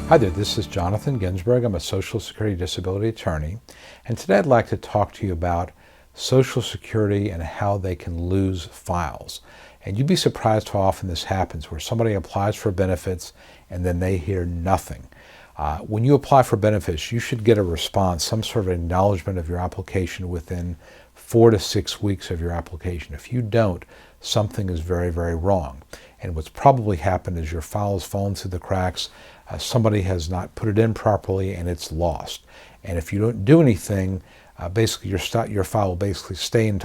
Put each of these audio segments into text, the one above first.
Hi there, this is Jonathan Ginsberg. I'm a Social Security disability attorney, and today I'd like to talk to you about Social Security and how they can lose files. And you'd be surprised how often this happens, where somebody applies for benefits and then they hear nothing. When you apply for benefits, you should get a response, some sort of acknowledgement of your application within 4 to 6 weeks of your application. If you don't, something is very, very wrong. And what's probably happened is your file has fallen through the cracks, somebody has not put it in properly, and it's lost. And if you don't do anything, basically your file will basically stay in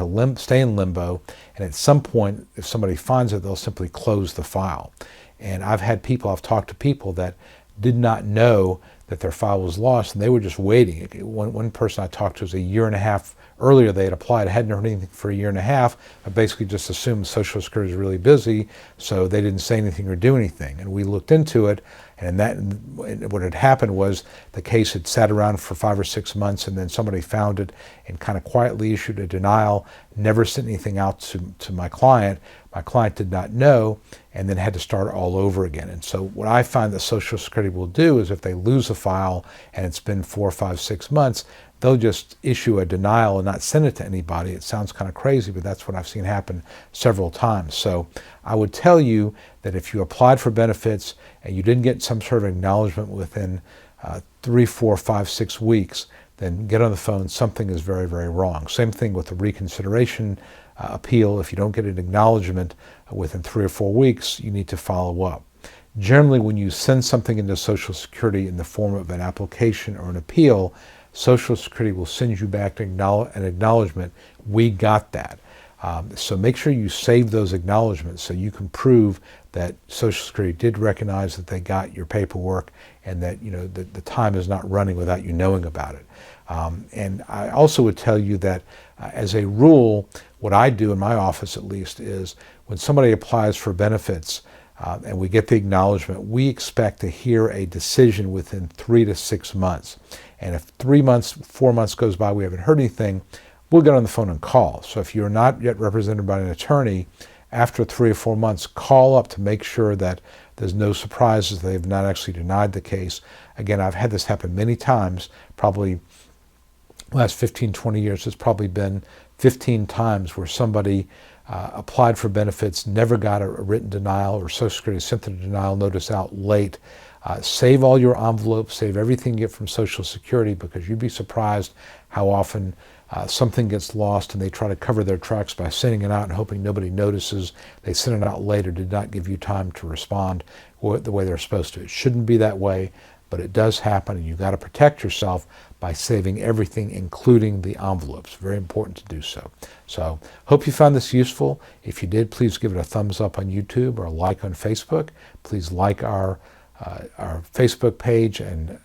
limbo, and at some point, if somebody finds it, they'll simply close the file. And I've talked to people that did not know that their file was lost, and they were just waiting. One person I talked to was a year and a half earlier they had applied, hadn't heard anything for a year and a half, but basically just assumed Social Security is really busy, so they didn't say anything or do anything. And we looked into it, and what had happened was the case had sat around for 5 or 6 months, and then somebody found it and kind of quietly issued a denial, never sent anything out to my client. My client did not know, and then had to start all over again. And so what I find that Social Security will do is if they lose a file and it's been 4, 5, 6 months, they'll just issue a denial and not send it to anybody. It sounds kind of crazy, but that's what I've seen happen several times. So I would tell you that if you applied for benefits and you didn't get some sort of acknowledgement within 3, 4, 5, 6 weeks, then get on the phone. Something is very, very wrong. Same thing with the reconsideration appeal. If you don't get an acknowledgement within 3 or 4 weeks, you need to follow up. Generally, when you send something into Social Security in the form of an application or an appeal, Social Security will send you back an acknowledgement. We got that. So make sure you save those acknowledgements so you can prove that Social Security did recognize that they got your paperwork and that the time is not running without you knowing about it. And I also would tell you that as a rule, what I do in my office at least is when somebody applies for benefits and we get the acknowledgement, we expect to hear a decision within 3 to 6 months. And if 3 months, 4 months goes by, we haven't heard anything, we'll get on the phone and call. So if you're not yet represented by an attorney, after 3 or 4 months, call up to make sure that there's no surprises, they've not actually denied the case. Again, I've had this happen many times, probably last 15, 20 years, it's probably been 15 times where somebody applied for benefits, never got a written denial, or Social Security sent the denial notice out late. Save all your envelopes, save everything you get from Social Security, because you'd be surprised how often something gets lost and they try to cover their tracks by sending it out and hoping nobody notices. They sent it out later, did not give you time to respond the way they're supposed to. It shouldn't be that way, but it does happen, and you've got to protect yourself by saving everything, including the envelopes. Very important to do so. So, hope you found this useful. If you did, please give it a thumbs up on YouTube or a like on Facebook. Please like our Facebook page and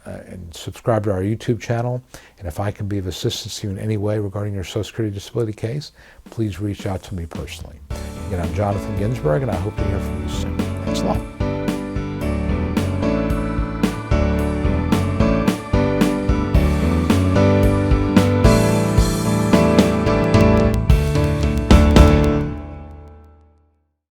subscribe to our YouTube channel. And if I can be of assistance to you in any way regarding your Social Security disability case, please reach out to me personally. Again, I'm Jonathan Ginsberg, and I hope to hear from you soon. Thanks a lot.